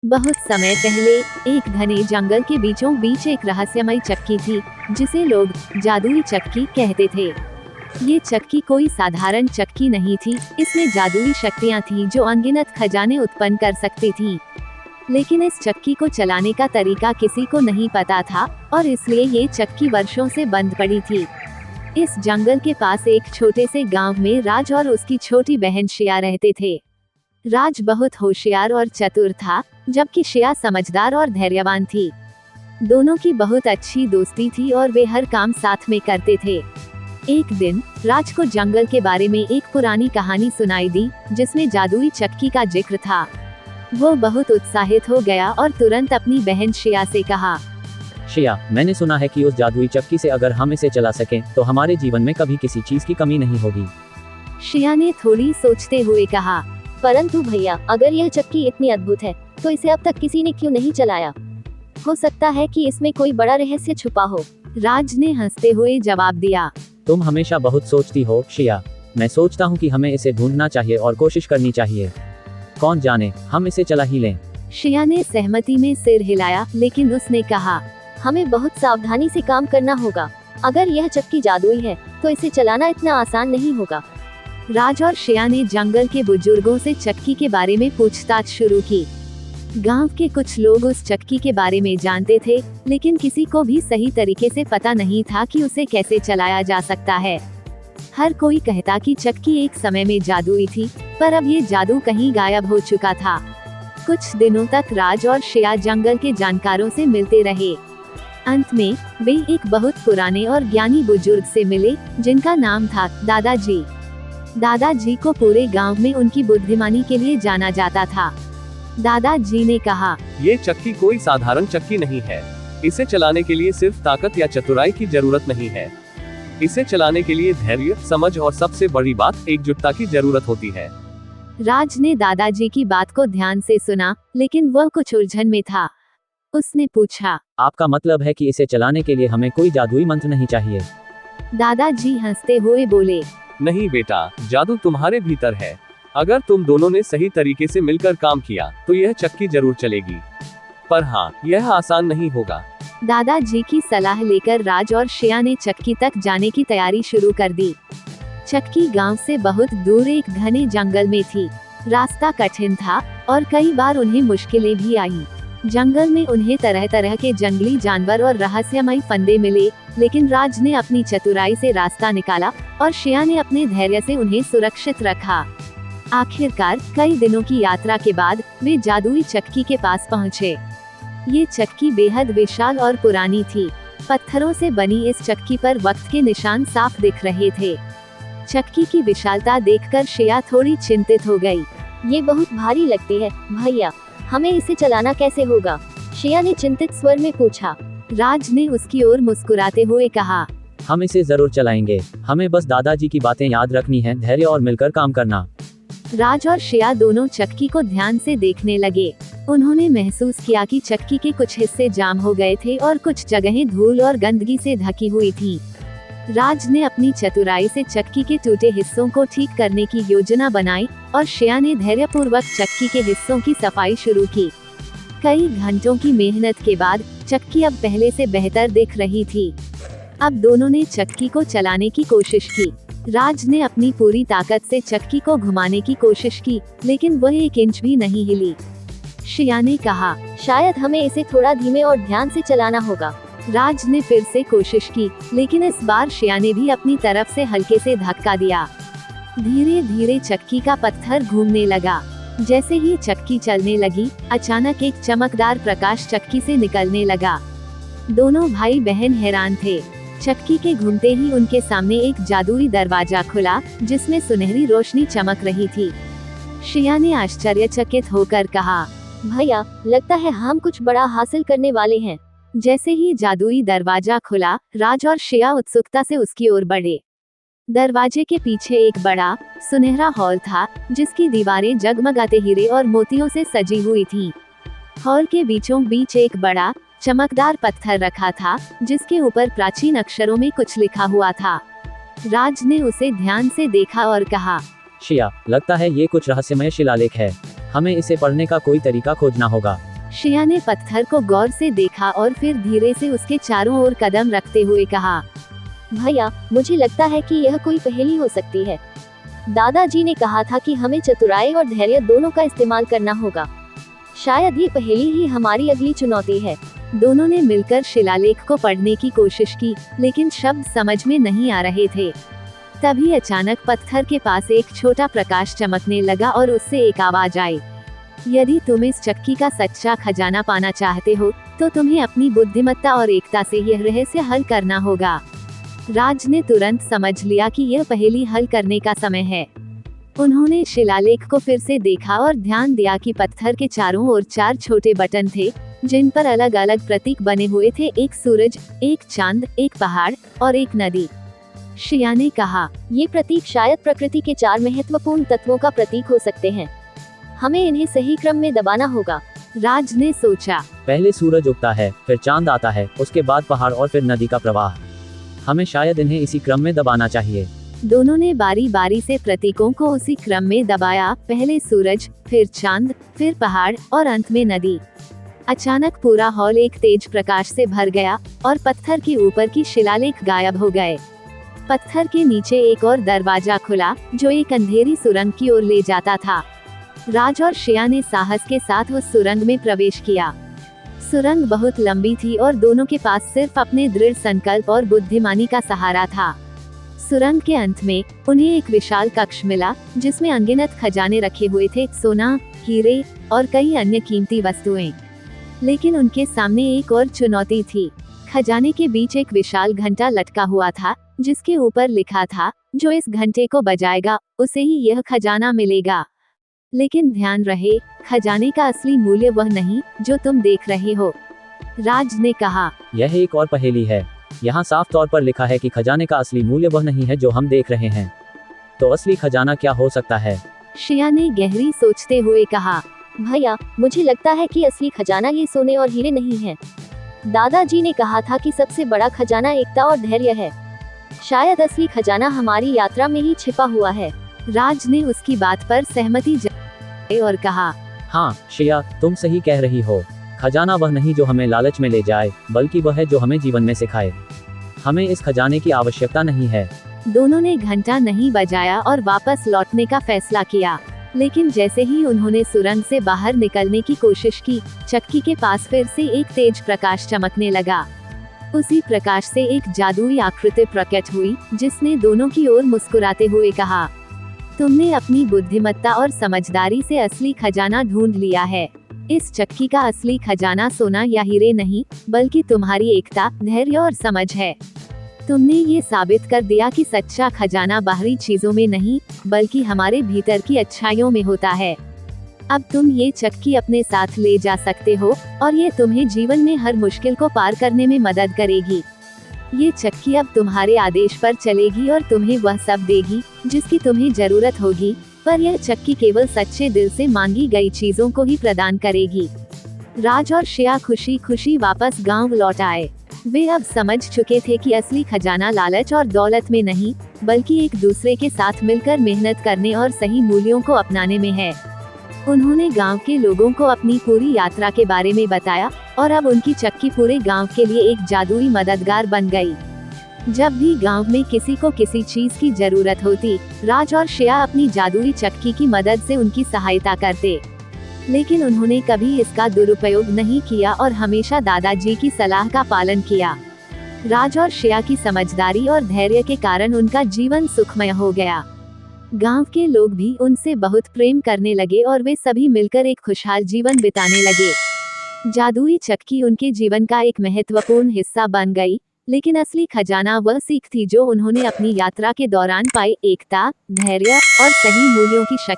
बहुत समय पहले एक घने जंगल के बीचों बीच एक रहस्यमयी चक्की थी, जिसे लोग जादुई चक्की कहते थे। ये चक्की कोई साधारण चक्की नहीं थी, इसमें जादुई शक्तियाँ थीं जो अनगिनत खजाने उत्पन्न कर सकती थीं। लेकिन इस चक्की को चलाने का तरीका किसी को नहीं पता था और इसलिए ये चक्की वर्षों से बंद पड़ी थी। इस जंगल के पास एक छोटे से गांव में राज और उसकी छोटी बहन शिया रहते थे। राज बहुत होशियार और चतुर था, जबकि शिया समझदार और धैर्यवान थी। दोनों की बहुत अच्छी दोस्ती थी और वे हर काम साथ में करते थे। एक दिन राज को जंगल के बारे में एक पुरानी कहानी सुनाई दी, जिसमें जादुई चक्की का जिक्र था। वो बहुत उत्साहित हो गया और तुरंत अपनी बहन शिया से कहा, शिया, मैंने सुना है कि उस जादुई चक्की से अगर हम इसे चला सकें, तो हमारे जीवन में कभी किसी चीज की कमी नहीं होगी। शिया ने थोड़ी सोचते हुए कहा, परंतु भैया, अगर यह चक्की इतनी अद्भुत है, तो इसे अब तक किसी ने क्यों नहीं चलाया? हो सकता है कि इसमें कोई बड़ा रहस्य छुपा हो। राज ने हंसते हुए जवाब दिया, तुम हमेशा बहुत सोचती हो शिया। मैं सोचता हूँ कि हमें इसे ढूंढना चाहिए और कोशिश करनी चाहिए। कौन जाने, हम इसे चला ही लें। शिया ने सहमति में सिर हिलाया, लेकिन उसने कहा, हमें बहुत सावधानी से काम करना होगा। अगर यह चक्की जादुई है, तो इसे चलाना इतना आसान नहीं होगा। राज और शिया ने जंगल के बुजुर्गों से चक्की के बारे में पूछताछ शुरू की। गांव के कुछ लोग उस चक्की के बारे में जानते थे, लेकिन किसी को भी सही तरीके से पता नहीं था कि उसे कैसे चलाया जा सकता है। हर कोई कहता कि चक्की एक समय में जादुई थी, पर अब ये जादू कहीं गायब हो चुका था। कुछ दिनों तक राज और शिया जंगल के जानकारों से मिलते रहे। अंत में वे एक बहुत पुराने और ज्ञानी बुजुर्ग से मिले, जिनका नाम था दादाजी। दादाजी को पूरे गांव में उनकी बुद्धिमानी के लिए जाना जाता था। दादाजी ने कहा, ये चक्की कोई साधारण चक्की नहीं है। इसे चलाने के लिए सिर्फ ताकत या चतुराई की जरूरत नहीं है। इसे चलाने के लिए धैर्य, समझ और सबसे बड़ी बात एकजुटता की जरूरत होती है। राज ने दादाजी की बात को ध्यान से सुना, लेकिन वह कुछ उलझन में था। उसने पूछा, आपका मतलब है कि इसे चलाने के लिए हमें कोई जादुई मंत्र नहीं चाहिए? दादाजी हंसते हुए बोले, नहीं बेटा, जादू तुम्हारे भीतर है। अगर तुम दोनों ने सही तरीके से मिलकर काम किया, तो यह चक्की जरूर चलेगी। पर हाँ, यह आसान नहीं होगा। दादाजी की सलाह लेकर राज और शिया ने चक्की तक जाने की तैयारी शुरू कर दी। चक्की गांव से बहुत दूर एक घने जंगल में थी। रास्ता कठिन था और कई बार उन्हें मुश्किलें भी आई। जंगल में उन्हें तरह तरह के जंगली जानवर और रहस्यमयी फंदे मिले, लेकिन राज ने अपनी चतुराई से रास्ता निकाला और शिया ने अपने धैर्य से उन्हें सुरक्षित रखा। आखिरकार कई दिनों की यात्रा के बाद वे जादुई चक्की के पास पहुँचे। ये चक्की बेहद विशाल और पुरानी थी। पत्थरों से बनी इस चक्की पर वक्त के निशान साफ दिख रहे थे। चक्की की विशालता देखकर शिया थोड़ी चिंतित हो गई। ये बहुत भारी लगती है भैया, हमें इसे चलाना कैसे होगा? शिया ने चिंतित स्वर में पूछा। राज ने उसकी ओर मुस्कुराते हुए कहा, हम इसे जरूर चलाएंगे। हमें बस दादाजी की बातें याद रखनी है, धैर्य और मिलकर काम करना। राज और शिया दोनों चक्की को ध्यान से देखने लगे। उन्होंने महसूस किया कि चक्की के कुछ हिस्से जाम हो गए थे और कुछ जगहें धूल और गंदगी से ढकी हुई थीं। राज ने अपनी चतुराई से चक्की के टूटे हिस्सों को ठीक करने की योजना बनाई और शिया ने धैर्यपूर्वक चक्की के हिस्सों की सफाई शुरू की। कई घंटों की मेहनत के बाद चक्की अब पहले से बेहतर दिख रही थी। अब दोनों ने चक्की को चलाने की कोशिश की। राज ने अपनी पूरी ताकत से चक्की को घुमाने की कोशिश की, लेकिन वह एक इंच भी नहीं हिली। शिया ने कहा, शायद हमें इसे थोड़ा धीमे और ध्यान से चलाना होगा। राज ने फिर से कोशिश की, लेकिन इस बार शिया ने भी अपनी तरफ से हल्के से धक्का दिया। धीरे धीरे चक्की का पत्थर घूमने लगा। जैसे ही चक्की चलने लगी, अचानक एक चमकदार प्रकाश चक्की से निकलने लगा। दोनों भाई बहन हैरान थे। चक्की के घूमते ही उनके सामने एक जादुई दरवाजा खुला, जिसमें सुनहरी रोशनी चमक रही थी। शिया ने आश्चर्यचकित होकर कहा, भैया, लगता है हम कुछ बड़ा हासिल करने वाले हैं। जैसे ही जादुई दरवाजा खुला, राज और शिया उत्सुकता से उसकी ओर बढ़े। दरवाजे के पीछे एक बड़ा सुनहरा हॉल था, जिसकी दीवारें जगमगाते हीरे और मोतियों से सजी हुई थीं। हॉल के बीचों बीच एक बड़ा चमकदार पत्थर रखा था, जिसके ऊपर प्राचीन अक्षरों में कुछ लिखा हुआ था। राज ने उसे ध्यान से देखा और कहा, शिया, लगता है ये कुछ रहस्यमय शिलालेख है। हमें इसे पढ़ने का कोई तरीका खोजना होगा। शिया ने पत्थर को गौर से देखा और फिर धीरे से उसके चारों ओर कदम रखते हुए कहा, भैया, मुझे लगता है कि यह कोई पहेली हो सकती है। दादाजी ने कहा था कि हमें चतुराई और धैर्य दोनों का इस्तेमाल करना होगा। शायद ये पहेली ही हमारी अगली चुनौती है। दोनों ने मिलकर शिलालेख को पढ़ने की कोशिश की, लेकिन शब्द समझ में नहीं आ रहे थे। तभी अचानक पत्थर के पास एक छोटा प्रकाश चमकने लगा और उससे एक आवाज आई, यदि तुम इस चक्की का सच्चा खजाना पाना चाहते हो तो तुम्हें अपनी बुद्धिमत्ता और एकता से यह रहस्य हल करना होगा। राज ने तुरंत समझ लिया कि यह पहेली हल करने का समय है। उन्होंने शिलालेख को फिर से देखा और ध्यान दिया कि पत्थर के चारों ओर 4 छोटे बटन थे, जिन पर अलग अलग प्रतीक बने हुए थे, एक सूरज, एक चांद, एक पहाड़ और एक नदी। शिया ने कहा, ये प्रतीक शायद प्रकृति के 4 महत्वपूर्ण तत्वों का प्रतीक हो सकते हैं। हमें इन्हें सही क्रम में दबाना होगा। राज ने सोचा, पहले सूरज उगता है, फिर चांद आता है, उसके बाद पहाड़ और फिर नदी का प्रवाह। हमें शायद इन्हें इसी क्रम में दबाना चाहिए। दोनों ने बारी बारी से प्रतीकों को उसी क्रम में दबाया, पहले सूरज, फिर चांद, फिर पहाड़ और अंत में नदी। अचानक पूरा हॉल एक तेज प्रकाश से भर गया और पत्थर के ऊपर की शिलालेख गायब हो गए। पत्थर के नीचे एक और दरवाजा खुला, जो एक अंधेरी सुरंग की ओर ले जाता था। राज और शिया ने साहस के साथ उस सुरंग में प्रवेश किया। सुरंग बहुत लंबी थी और दोनों के पास सिर्फ अपने दृढ़ संकल्प और बुद्धिमानी का सहारा था। सुरंग के अंत में उन्हें एक विशाल कक्ष मिला, जिसमें अनगिनत खजाने रखे हुए थे, सोना, हीरे और कई अन्य कीमती वस्तुएं। लेकिन उनके सामने एक और चुनौती थी। खजाने के बीच एक विशाल घंटा लटका हुआ था, जिसके ऊपर लिखा था, जो इस घंटे को बजाएगा उसे ही यह खजाना मिलेगा। लेकिन ध्यान रहे, खजाने का असली मूल्य वह नहीं जो तुम देख रहे हो। राज ने कहा, यह एक और पहेली है। यहाँ साफ तौर पर लिखा है कि खजाने का असली मूल्य वह नहीं है जो हम देख रहे हैं। तो असली खजाना क्या हो सकता है? शिया ने गहरी सोचते हुए कहा, भैया, मुझे लगता है कि असली खजाना ये सोने और हीरे नहीं है। दादाजी ने कहा था कि सबसे बड़ा खजाना एकता और धैर्य है। शायद असली खजाना हमारी यात्रा में ही छिपा हुआ है। राज ने उसकी बात पर सहमति जताई और कहा, हाँ शिया, तुम सही कह रही हो। खजाना वह नहीं जो हमें लालच में ले जाए, बल्कि वह है जो हमें जीवन में सिखाए। हमें इस खजाने की आवश्यकता नहीं है। दोनों ने घंटा नहीं बजाया और वापस लौटने का फैसला किया। लेकिन जैसे ही उन्होंने सुरंग से बाहर निकलने की कोशिश की, चक्की के पास फिर से एक तेज प्रकाश चमकने लगा। उसी प्रकाश से एक जादुई आकृति प्रकट हुई, जिसने दोनों की ओर मुस्कुराते हुए कहा, तुमने अपनी बुद्धिमत्ता और समझदारी से असली खजाना ढूंढ लिया है। इस चक्की का असली खजाना सोना या हीरे नहीं, बल्कि तुम्हारी एकता, धैर्य और समझ है। तुमने ये साबित कर दिया कि सच्चा खजाना बाहरी चीजों में नहीं, बल्कि हमारे भीतर की अच्छाइयों में होता है। अब तुम ये चक्की अपने साथ ले जा सकते हो और ये तुम्हें जीवन में हर मुश्किल को पार करने में मदद करेगी। ये चक्की अब तुम्हारे आदेश पर चलेगी और तुम्हें वह सब देगी जिसकी तुम्हें जरूरत होगी, पर यह चक्की केवल सच्चे दिल से मांगी गई चीजों को ही प्रदान करेगी। राज और शिया खुशी खुशी वापस गांव लौट आए। वे अब समझ चुके थे कि असली खजाना लालच और दौलत में नहीं, बल्कि एक दूसरे के साथ मिलकर मेहनत करने और सही मूल्यों को अपनाने में है। उन्होंने गांव के लोगों को अपनी पूरी यात्रा के बारे में बताया और अब उनकी चक्की पूरे गांव के लिए एक जादुई मददगार बन गई। जब भी गांव में किसी को किसी चीज की जरूरत होती, राज और शिया अपनी जादुई चक्की की मदद से उनकी सहायता करते। लेकिन उन्होंने कभी इसका दुरुपयोग नहीं किया और हमेशा दादाजी की सलाह का पालन किया। राज और शिया की समझदारी और धैर्य के कारण उनका जीवन सुखमय हो गया। गांव के लोग भी उनसे बहुत प्रेम करने लगे और वे सभी मिलकर एक खुशहाल जीवन बिताने लगे। जादुई चक्की उनके जीवन का एक महत्वपूर्ण हिस्सा बन गई, लेकिन असली खजाना वह सीख थी जो उन्होंने अपनी यात्रा के दौरान पाई, एकता, धैर्य और सही मूल्यों की शक्ति।